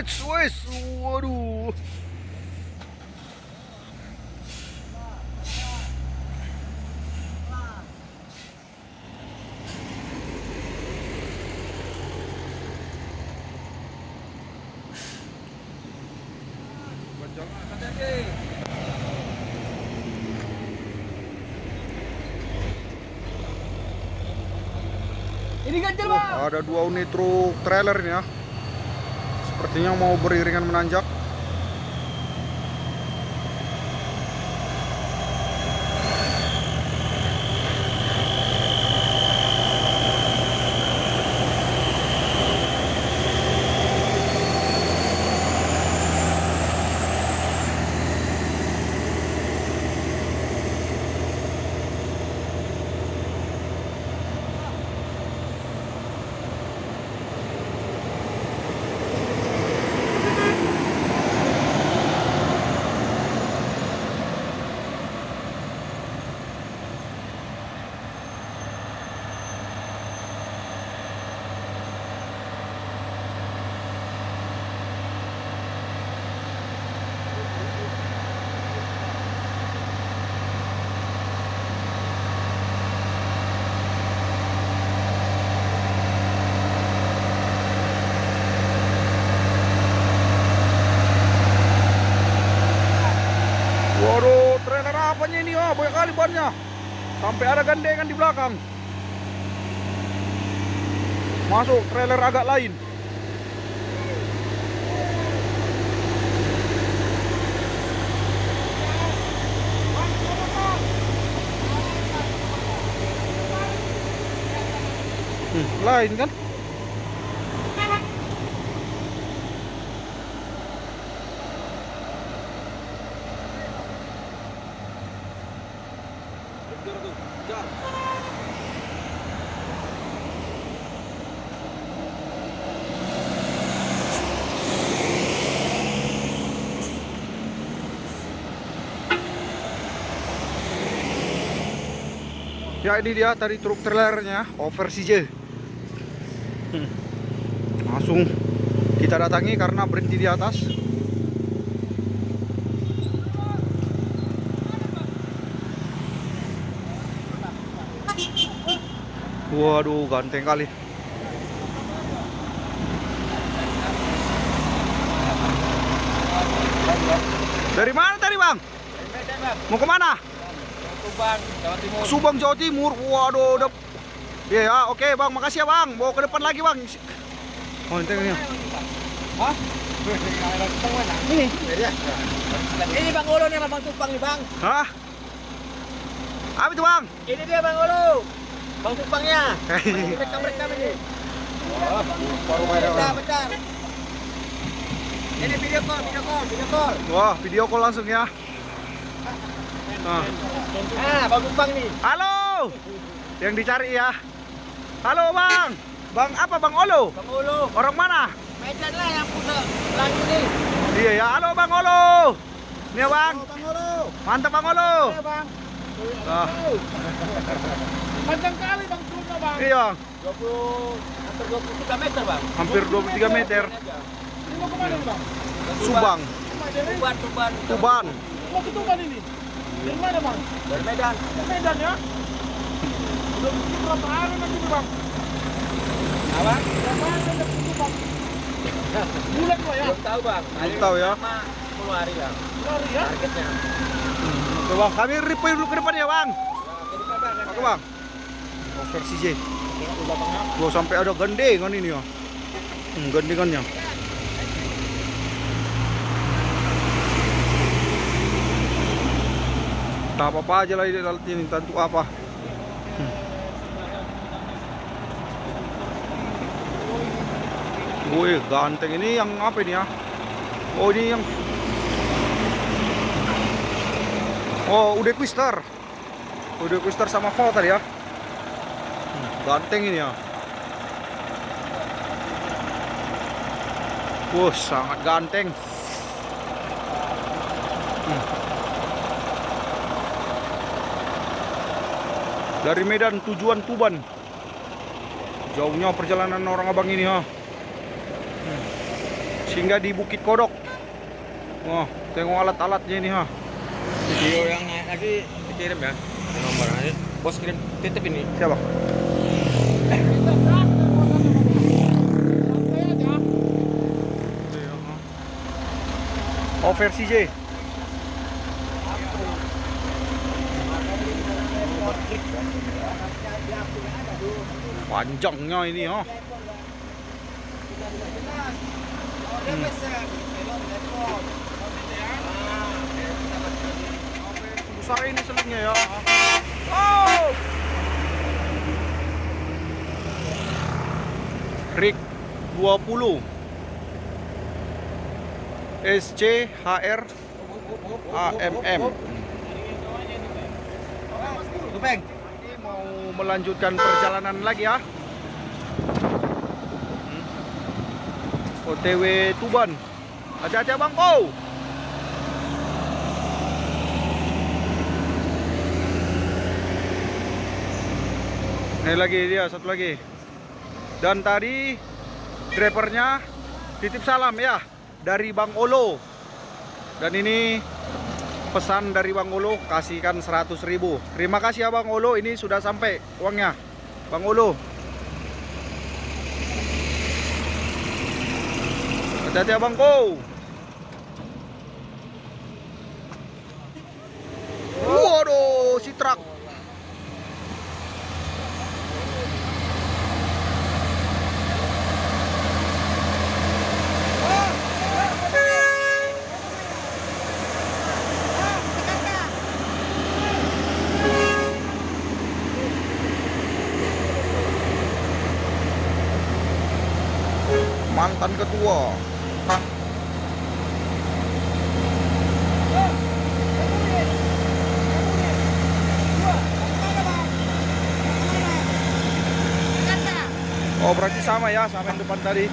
wes, waduh. Ini ganjil, Bang. Ada 2 unit truk trailer ini ya. Sepertinya mau beriringan menanjak. Waduh, trailer apanya ini? Oh, banyak kali bannya. Sampai ada gandengan di belakang. Masuk trailer agak lain. Lain kan? Ya, ini dia tadi truk trailernya versi J. Langsung kita datangi karena berhenti di atas. Waduh, ganteng kali. Dari mana tadi, Bang? Mau kemana? Subang, Jawa Timur. Subang, Jawa Timur. Waduh, udah. Iya ya, oke Bang, makasih ya Bang. Bawa ke depan lagi Bang. Oh, ini. Hah? Ini. Ini Bang Olo nih, Bang Tupang nih, Bang. Hah? Apa itu Bang? Ini dia Bang Olo. Bang Tupangnya. Rekam ini. Oh, baru bentar. Ini video call. Wah, video call langsung ya. Bang Tupang nih. Halo. Yang dicari ya. Halo Bang. Bang apa Bang Olo? Bang Olo. Orang mana? Medan lah yang punya lagi nih. Iya ya. Halo Bang Olo. Ini ya Bang. Bang Olo. Mantap Bang Olo. Iya Bang. Ah. Panjang kali Bang truknya Bang. Iya. Hampir 23 meter Bang. Hampir 23 meter. Ini mau kemana Bang? Subang. Tuban. Mau ke Tuban ini? Dari mana Bang? Dari Medan. Dari Medan ya? Udah begini berapa hari nanti Bang? Apa? Berapa hari nanti ke Tuban? Bulan Pak ya? Belum tahu Bang. Belum tahu ya. 10 hari Bang. Lari ya? Targetnya. Oke Bang, kami review dulu ke depan ya Bang. Ke depan Bang. Oke Bang. Versi J. Tengok di belakangnya. Gua sampai ada gandengan ini ya. Gandengannya. Tak apa-apa aja lah ini tentu apa. Wih, ganteng ini yang apa ini ya? Oh, ini yang udah Twister. Udah Twister sama Vol tadi ya. Ganteng ini ya. Wah, sangat ganteng. Dari Medan tujuan Tuban. Jauhnya perjalanan orang abang ini ha. Singgah di Bukit Kodok. Wah, tengok alat-alatnya ini ha. Video yang naik lagi dikirim ya. Nomor nanti bos kirim titip ini. Siapa? Oh, versi J. Panjangnya ini ha. Besar ini selingnya ya. Oh. Rig 20 SCHR AMM. Tupeng. Mau melanjutkan perjalanan lagi ya. OTW Tuban. Hati-hati abang kau. Ini lagi dia, satu lagi. Dan tadi drivernya titip salam ya dari Bang Olo. Dan ini pesan dari Bang Olo, kasihkan 100.000. Terima kasih ya Bang Olo, ini sudah sampai uangnya Bang Olo. Hati-hati abangku. Waduh, si truk. Mantan ketua. Oh, berarti sama ya, sama yang depan tadi.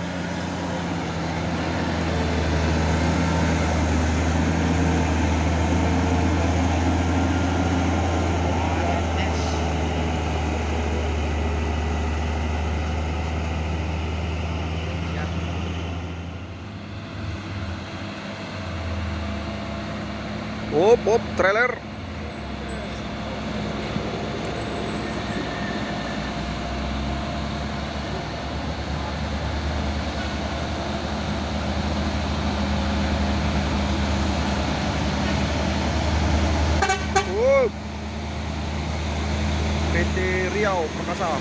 Op, trailer. PT Riau Perkasa.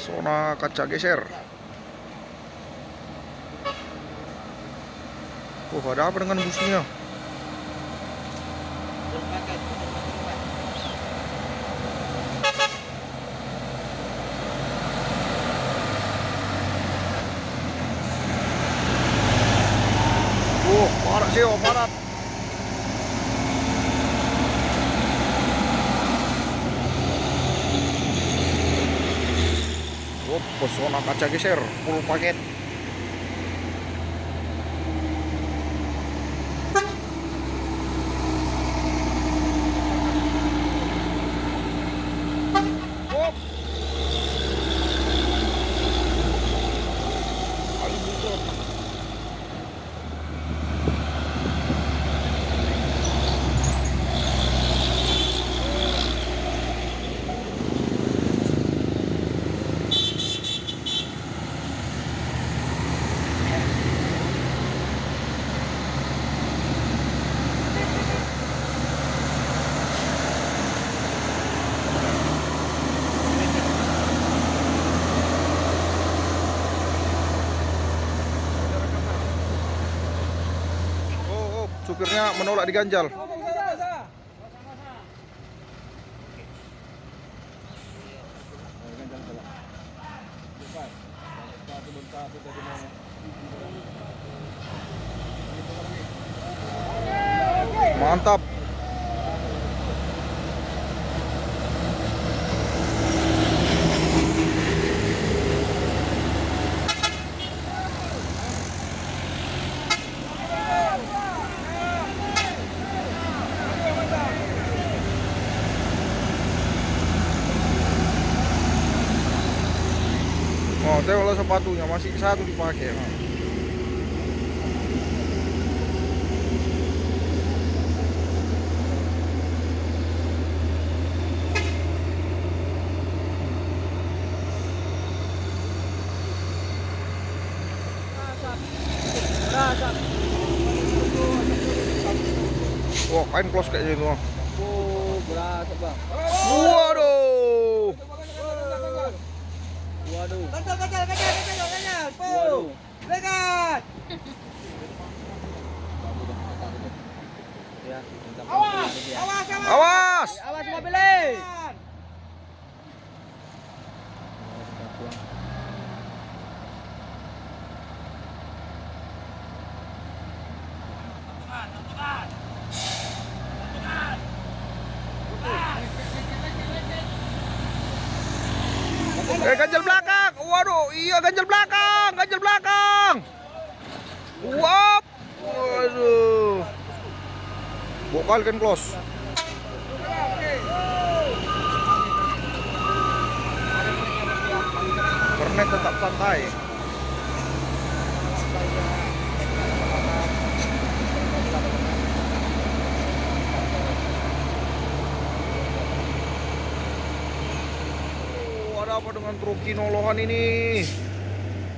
Zona kaca geser. Oh, ada apa dengan busnya? Oh, parah sih, oh, parah. Oh, pesona kaca geser, full paket. Oh. Supirnya menolak diganjal. Mantap. tengoklah sepatunya masih satu dipakai. Wah, kain close kayaknya itu. Oh, berat bang. Waduh. Waduh. Kacau. Waduh. Dekat. Ya, Awas. Awas. Awas mobilnya. Ganjel belakang. Waduh, iya ganjel belakang, ganjel belakang. Wap. Waduh. Bokal kan close. Kernet tetap santai. Ada apa dengan truk kinolohan ini?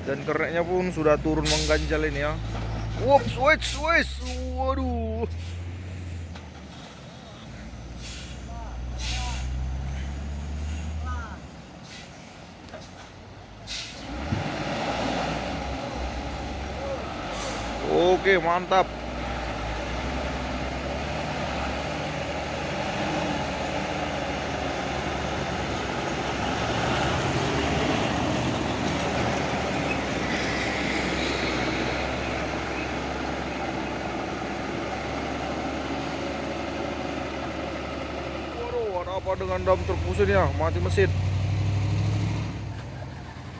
Dan kernetnya pun sudah turun mengganjal ini ya. Whoops, wes. Waduh. Oke, mantap. Waduh, ada apa dengan dam truk mesin ya? Mati mesin.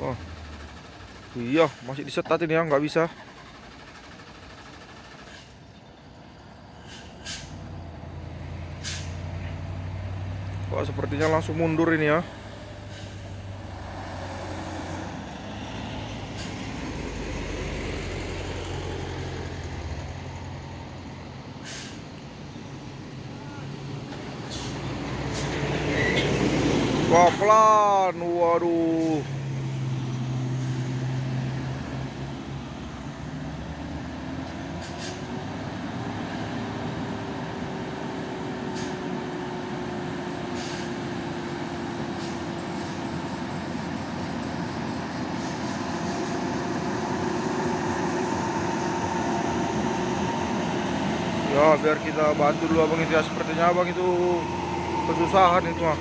Wah. Iya, masih disetat ini ya, nggak bisa. Wah, sepertinya langsung mundur ini ya. Wah, pelan. Waduh. Ya, biar kita bantu dulu abang itu ya. Sepertinya abang itu kesusahan itu mah.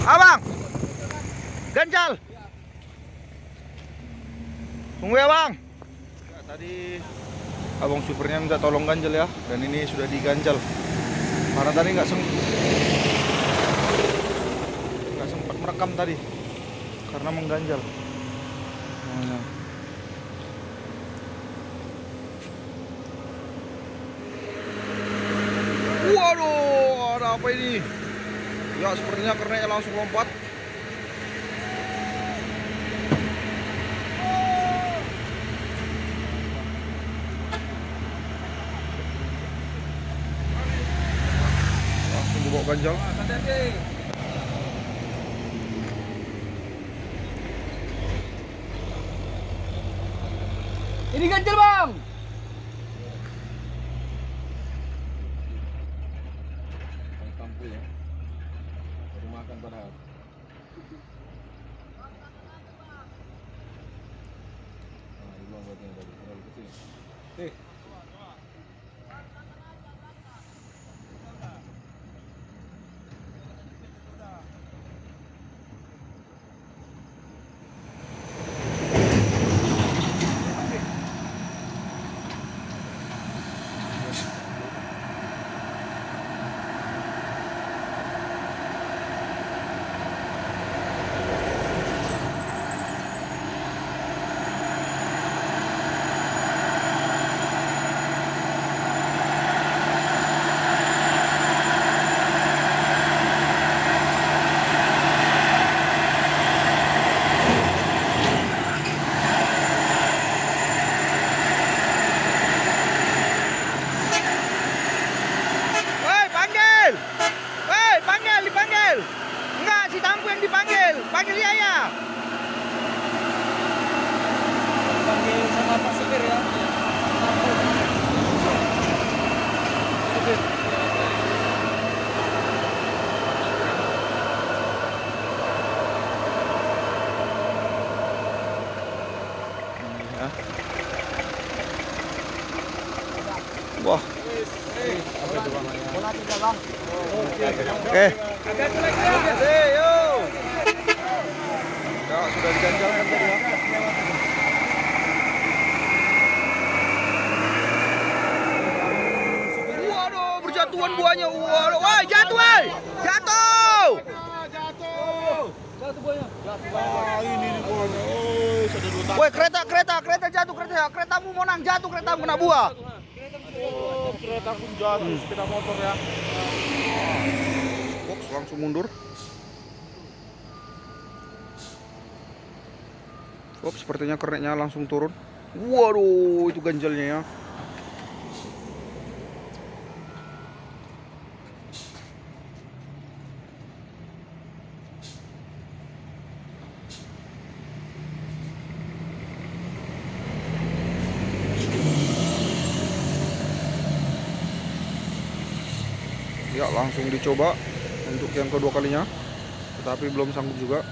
Abang, ganjal. Tunggu ya bang. Ya, tadi abang supirnya minta tolong ganjal ya, dan ini sudah diganjal. Karena tadi nggak sempat merekam tadi, karena mengganjal. Nah. Waduh, ada apa ini? Ya, sepertinya kernetnya langsung lompat. Langsung dibawa ganjal. Ini ganjil bang. Kampung ya. Baru makan padahal. Nah, ini bang buatnya tadi. Terlalu kecil. Tampu yang dipanggil. Panggil Yaya. Panggil sama Pak Supir ya. Wah. Bola tiga bang. Oke. Yo. Ya, sudah diganjalkan tadi ya. Waduh, berjatuhan buahnya. Waduh, woi, jatuh, woi. Jatuh. Jatuh buahnya. Wah, ini nih buahnya. Oh, sudah 2 tahun. Woi, kereta jatuh, keretamu monang jatuh, keretamu kena buah. Oh, kereta pun jatuh, sepeda motor ya. Box langsung mundur. Sepertinya kernetnya langsung turun. Waduh, itu ganjalnya ya. Ya, langsung dicoba untuk yang kedua kalinya, tetapi belum sanggup juga.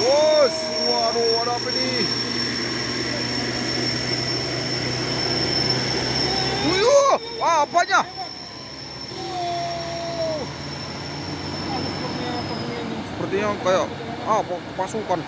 Bos, waduh, ada apa nih? Wih, apanya? Sepertinya kayak apa pasukan.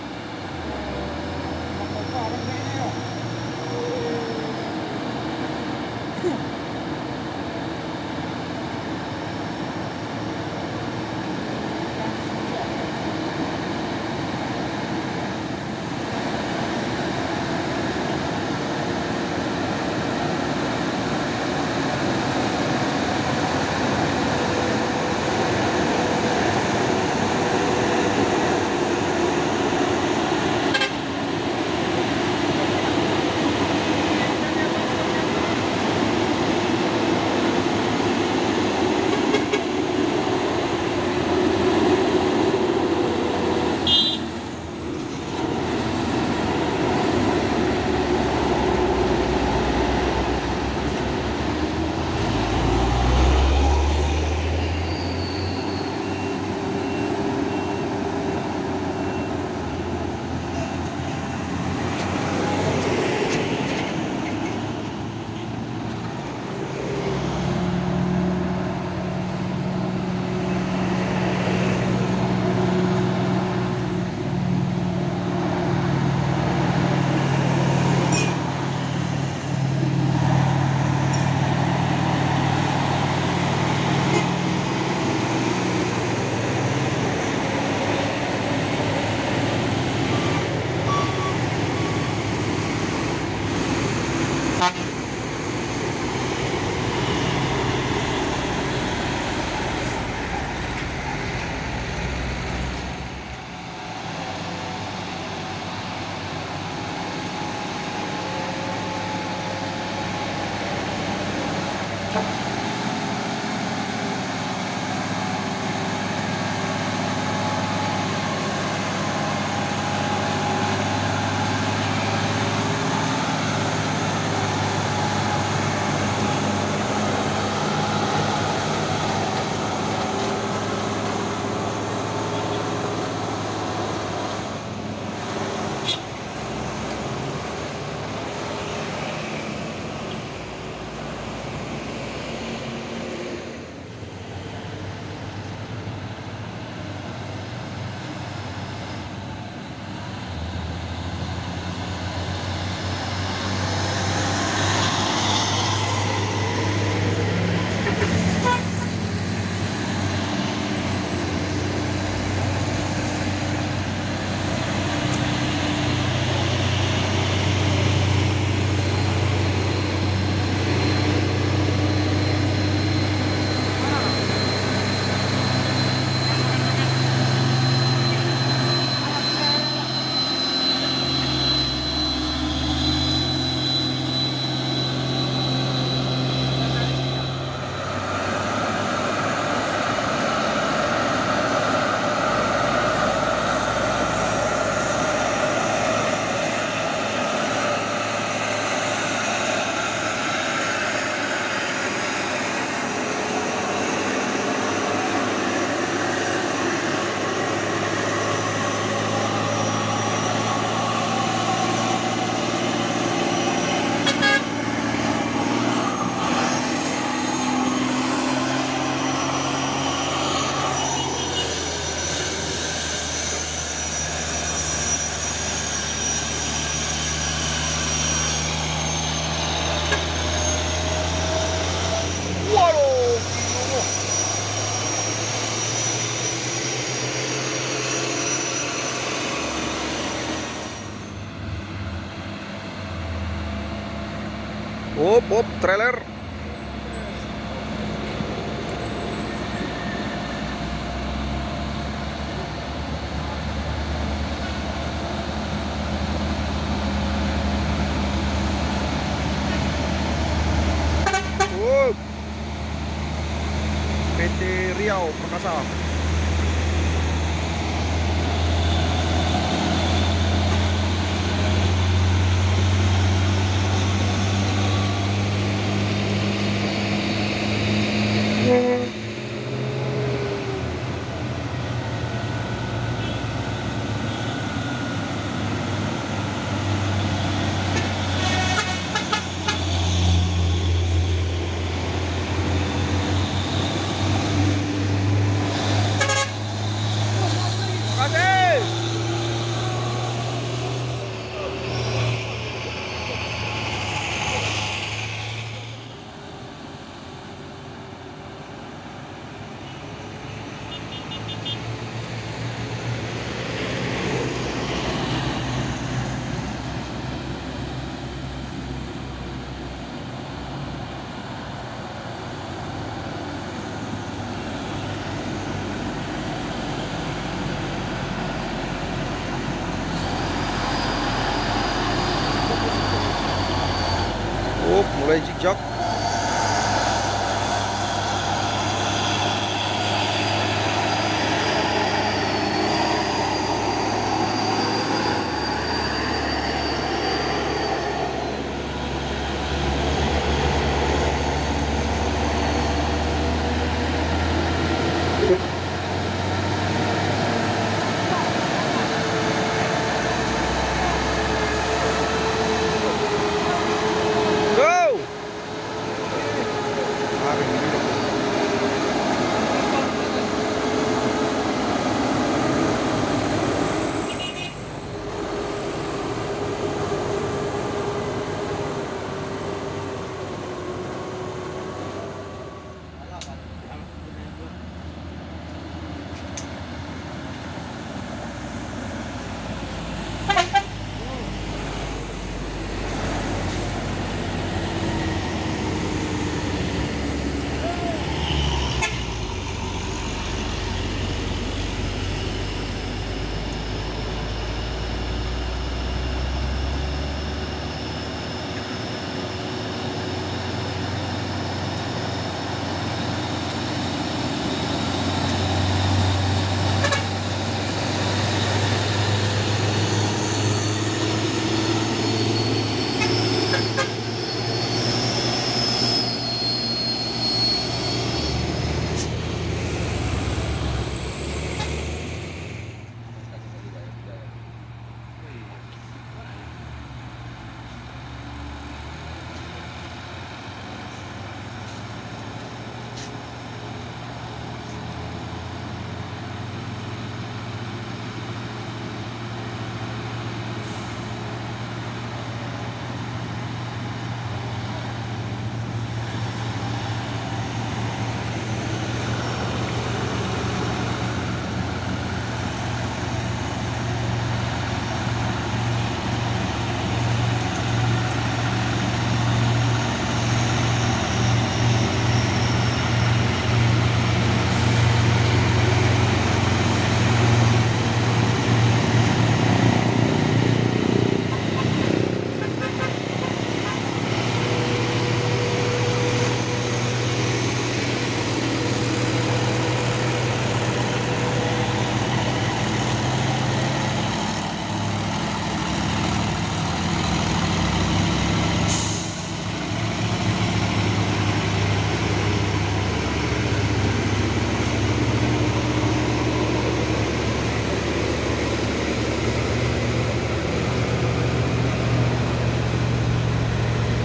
trailer. PT Riau Perkasa. Mulai zigzag.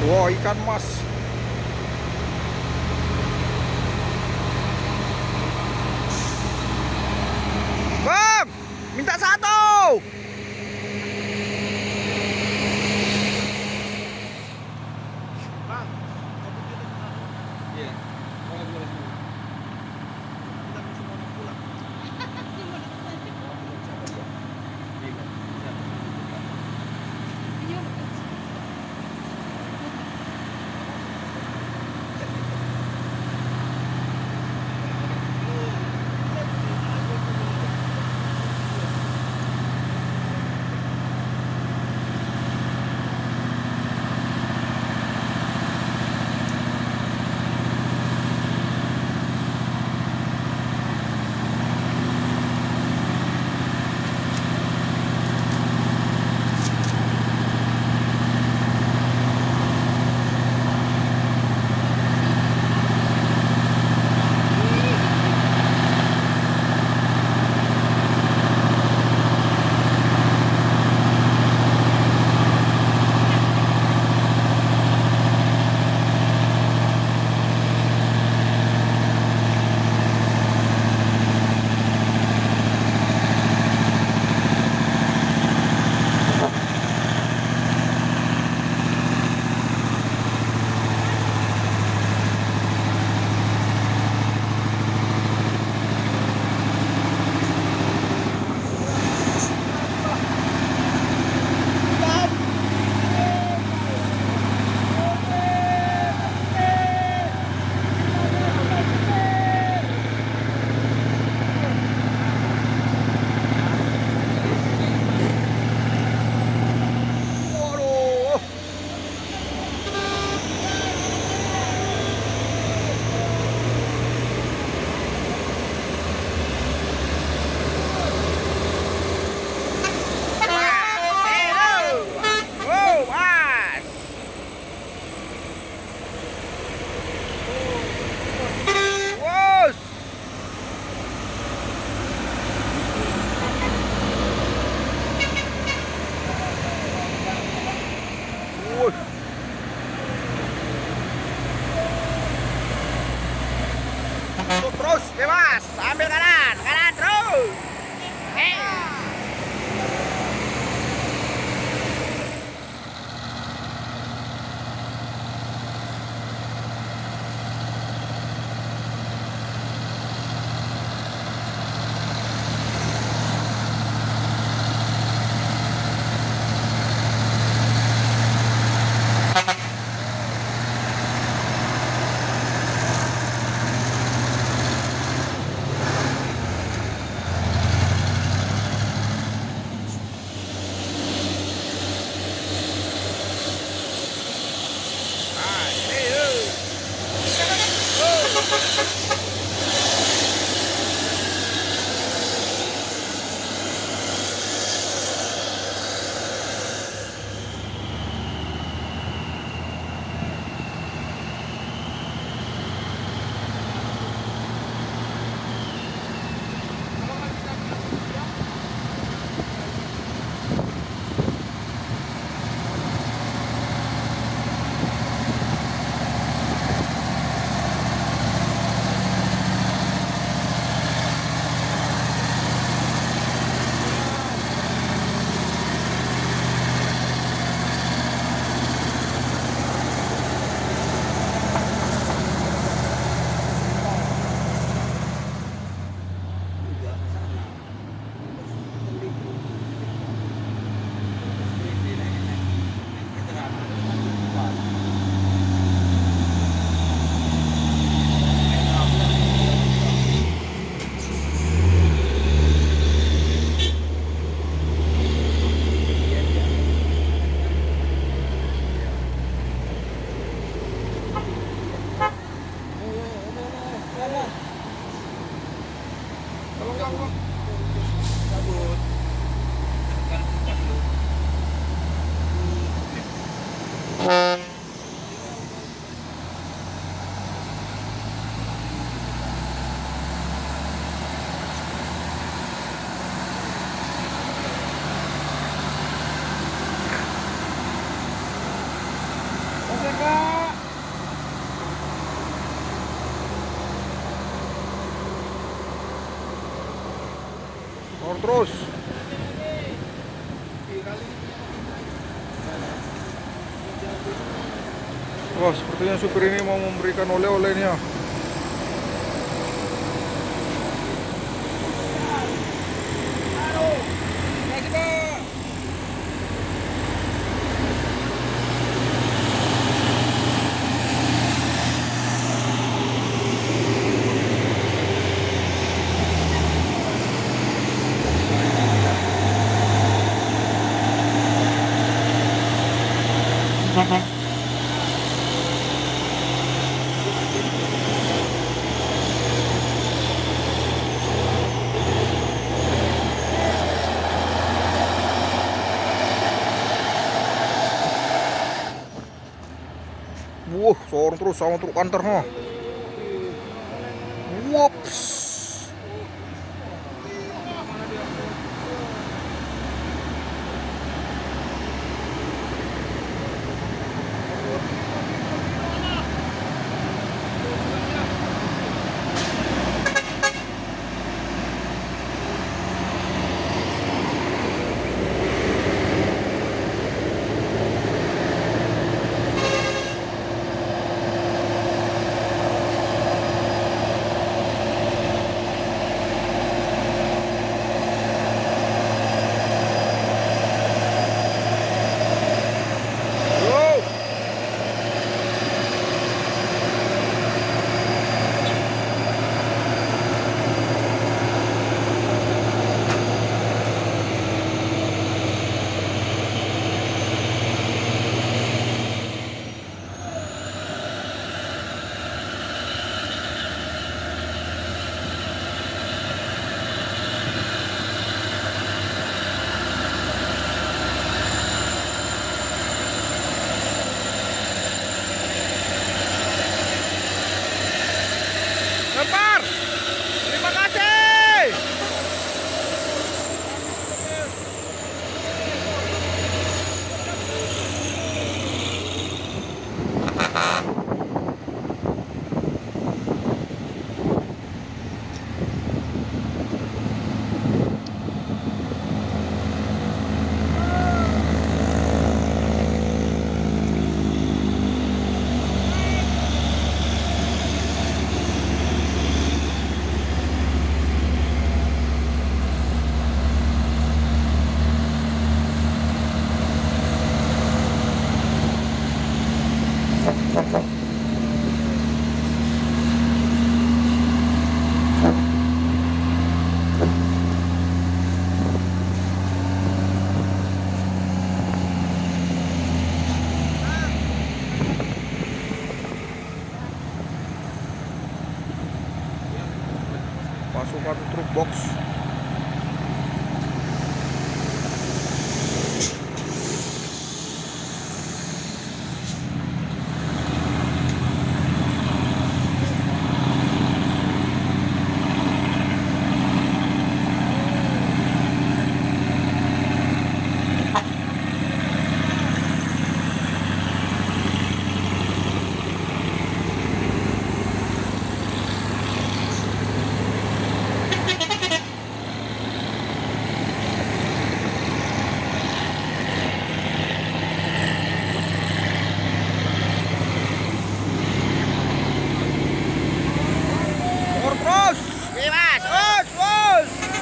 Wah, ikan mas. Bang, minta satu. Bang, iya. Kalau boleh dulu. Kita mesti mau pulang. Terus bebas, ambil kanan, kanan terus. Terus. Wah, sepertinya supir ini mau memberikan oleh-olehnya. Wah, seorang terus sama truk antar ha. Whoops. Pasukan truk box. Terus. Bebas. Terus, bos.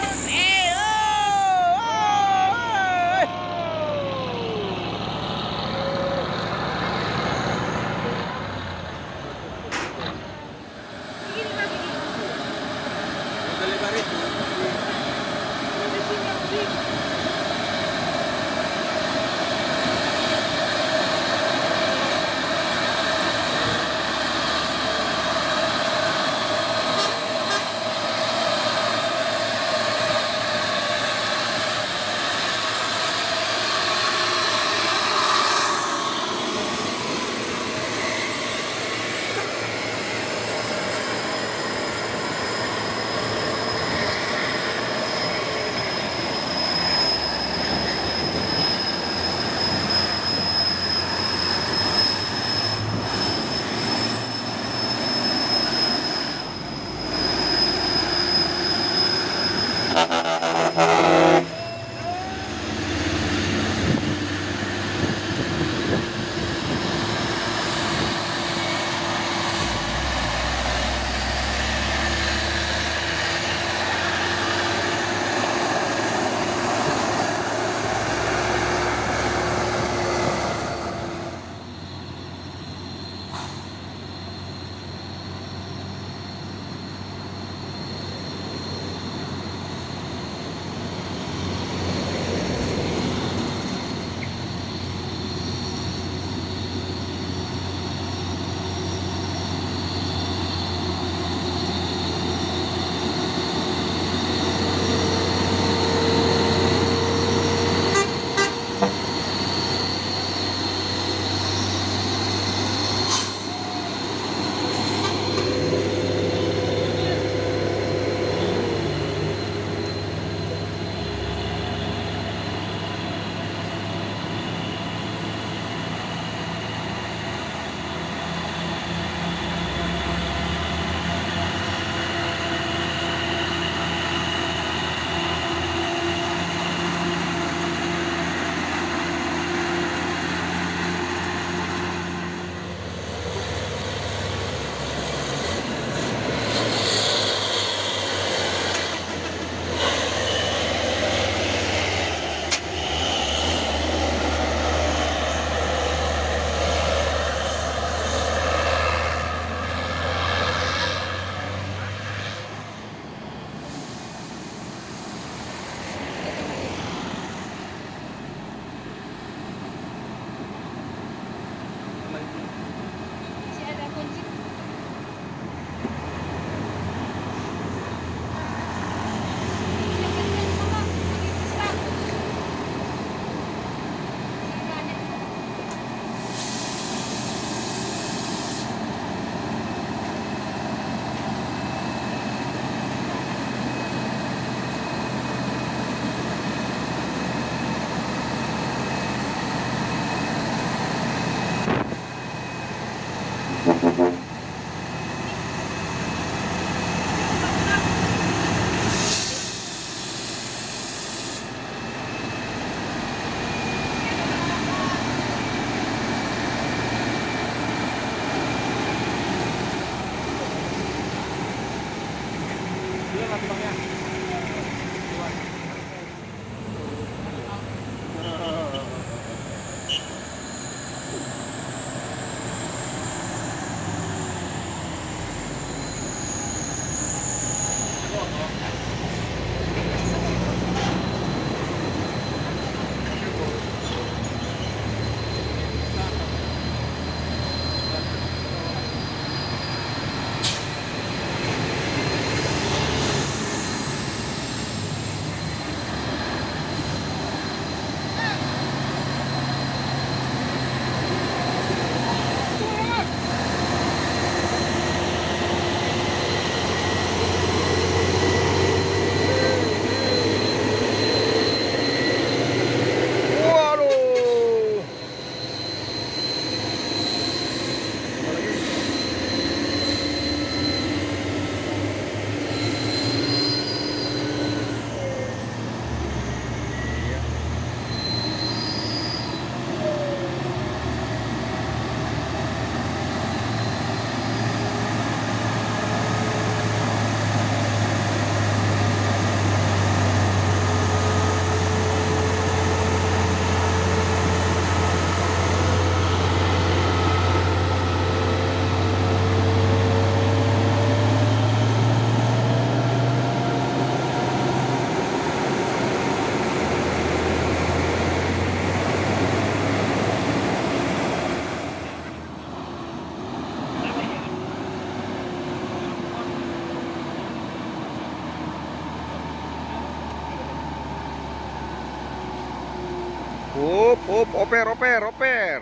Oper.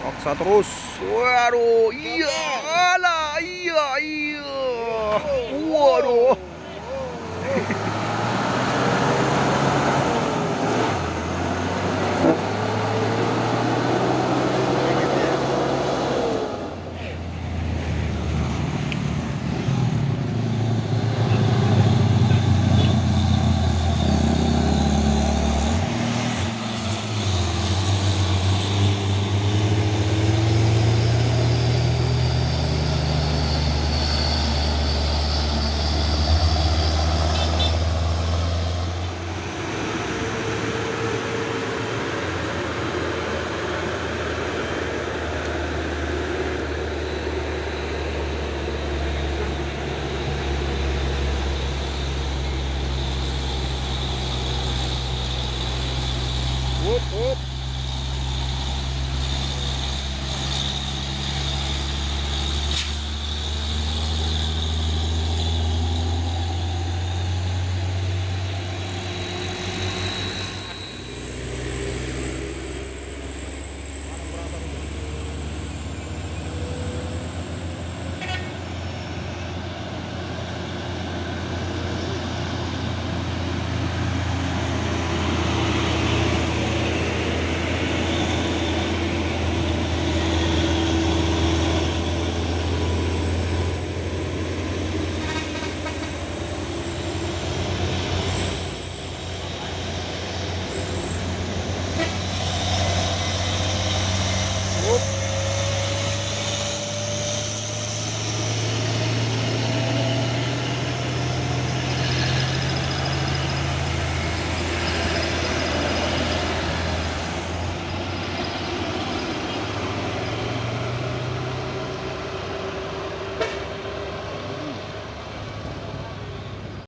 Paksa terus. Waduh, iya. Waduh.